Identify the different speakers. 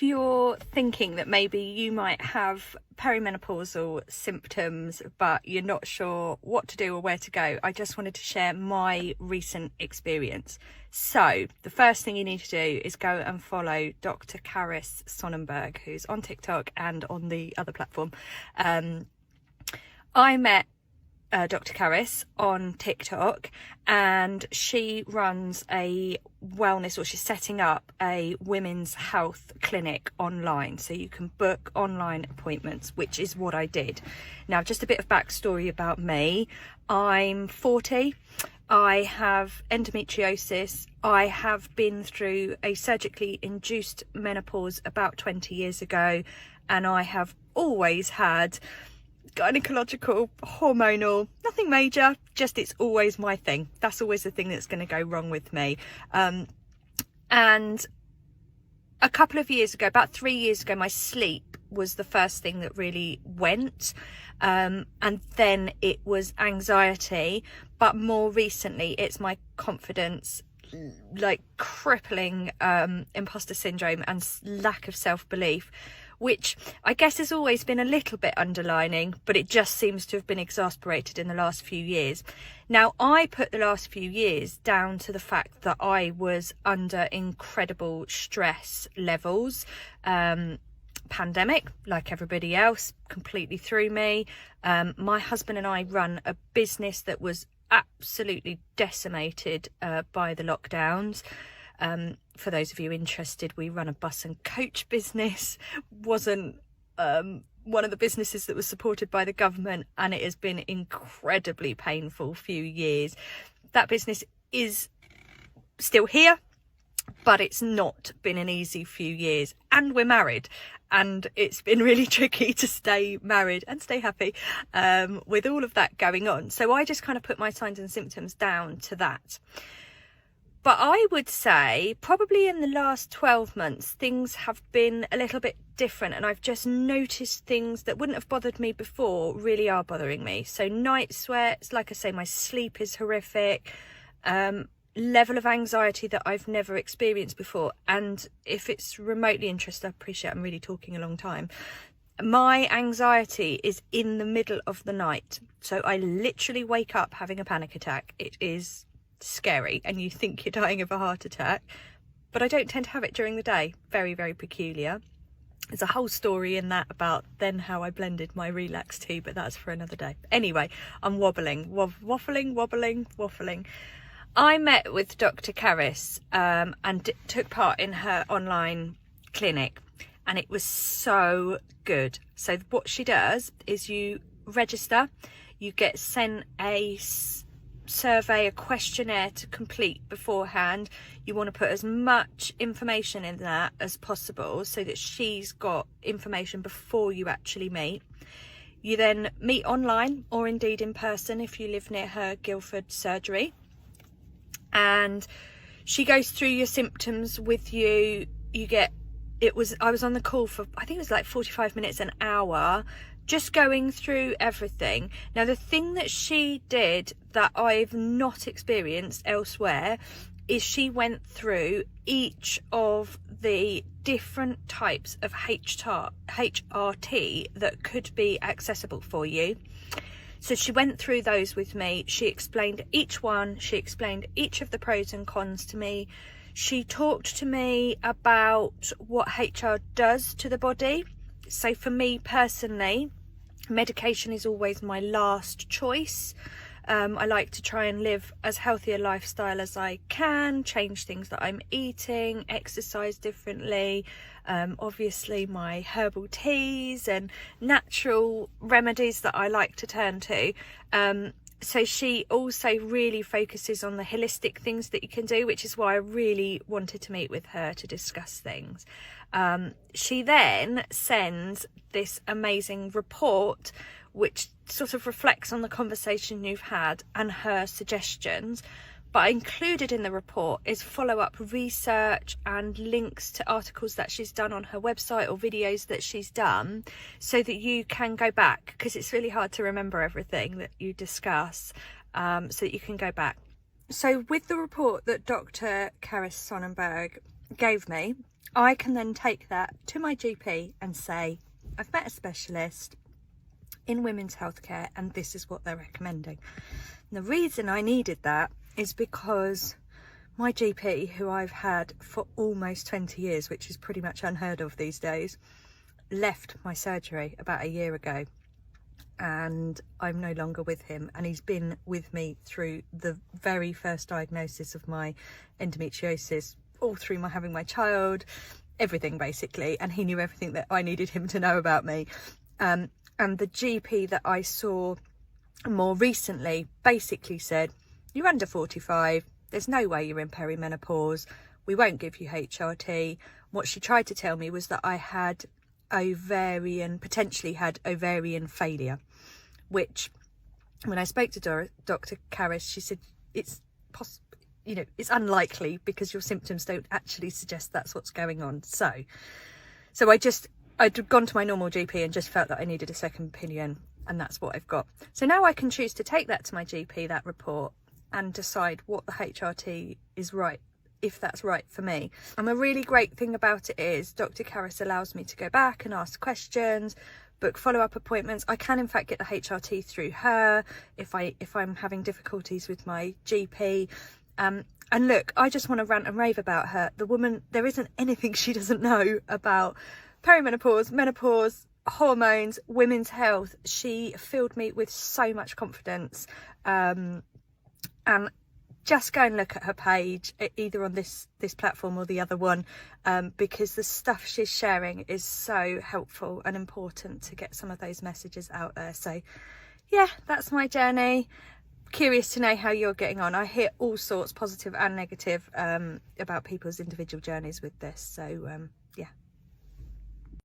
Speaker 1: if you're thinking that maybe you might have perimenopausal symptoms but you're not sure what to do or where to go, I just wanted to share my recent experience. So the first thing you need to do is go and follow Dr. Karis Sonnenberg, who's on TikTok and on the other platform. I met Dr. Karis on TikTok, and she runs a wellness, or she's setting up a women's health clinic online, so you can book online appointments, which is what I did. Now, just a bit of backstory about me. I'm 40. I have endometriosis. I have been through a surgically induced menopause about 20 years ago, and I have always had gynecological, hormonal, nothing major, just it's always my thing. That's always the thing that's going to go wrong with me. And a couple of years ago, about 3 years ago, my sleep was the first thing that really went. And then it was anxiety, but more recently it's my confidence, like crippling imposter syndrome and lack of self-belief, which I guess has always been a little bit underlining, but it just seems to have been exasperated in the last few years. Now, I put the last few years down to the fact that I was under incredible stress levels. Pandemic, like everybody else, completely threw me. My husband and I run a business that was absolutely decimated by the lockdowns. For those of you interested, we run a bus and coach business. Wasn't one of the businesses that was supported by the government, and it has been incredibly painful few years. That business is still here, but it's not been an easy few years, and we're married, and it's been really tricky to stay married and stay happy with all of that going on. So I just kind of put my signs and symptoms down to that. But I would say probably in the last 12 months, things have been a little bit different, and I've just noticed things that wouldn't have bothered me before really are bothering me. So night sweats, like I say, my sleep is horrific, level of anxiety that I've never experienced before. And if it's remotely interesting, I appreciate I'm really talking a long time. My anxiety is in the middle of the night. So I literally wake up having a panic attack. It is scary, and you think you're dying of a heart attack, but I don't tend to have it during the day. Very, very peculiar. There's a whole story in that about then how I blended my relax tea, but that's for another day. Anyway, I'm waffling. I met with Dr. Karis and took part in her online clinic, and it was so good. So what she does is you register, you get sent a survey, a questionnaire to complete beforehand. You want to put as much information in that as possible so that she's got information before you actually meet. You then meet online, or indeed in person if you live near her Guildford surgery, and she goes through your symptoms with you. I was on the call for, I think it was like 45 minutes, an hour, just going through everything. Now, the thing that she did that I've not experienced elsewhere is she went through each of the different types of HRT that could be accessible for you. So she went through those with me. She explained each one. She explained each of the pros and cons to me. She talked to me about what HR does to the body. So for me personally, medication is always my last choice. I like to try and live as healthy a lifestyle as I can, change things that I'm eating, exercise differently. Obviously my herbal teas and natural remedies that I like to turn to. So she also really focuses on the holistic things that you can do, which is why I really wanted to meet with her to discuss things. She then sends this amazing report which sort of reflects on the conversation you've had and her suggestions. But included in the report is follow-up research and links to articles that she's done on her website or videos that she's done, so that you can go back, because it's really hard to remember everything that you discuss, so that you can go back. So with the report that Dr. Karis Sonnenberg gave me, I can then take that to my GP and say, I've met a specialist in women's healthcare and this is what they're recommending. And the reason I needed that is because my GP, who I've had for almost 20 years, which is pretty much unheard of these days, left my surgery about a year ago, and I'm no longer with him, and he's been with me through the very first diagnosis of my endometriosis, all through my having my child, everything basically, and he knew everything that I needed him to know about me. And the GP that I saw more recently basically said, you're under 45, there's no way you're in perimenopause, we won't give you HRT. What she tried to tell me was that I had potentially had ovarian failure, which when I spoke to Dr. Karras, she said it's unlikely because your symptoms don't actually suggest that's what's going on. So I'd gone to my normal GP and just felt that I needed a second opinion, and that's what I've got. So now I can choose to take that to my GP, that report, and decide what the HRT is right, if that's right for me. And the really great thing about it is Dr. Karras allows me to go back and ask questions, book follow-up appointments. I can in fact get the HRT through her if I'm having difficulties with my GP. And look, I just want to rant and rave about her. The woman, there isn't anything she doesn't know about perimenopause, menopause, hormones, women's health. She filled me with so much confidence. And just go and look at her page, either on this platform or the other one, because the stuff she's sharing is so helpful and important to get some of those messages out there. So yeah, that's my journey. Curious to know how you're getting on. I hear all sorts, positive and negative, about people's individual journeys with this. So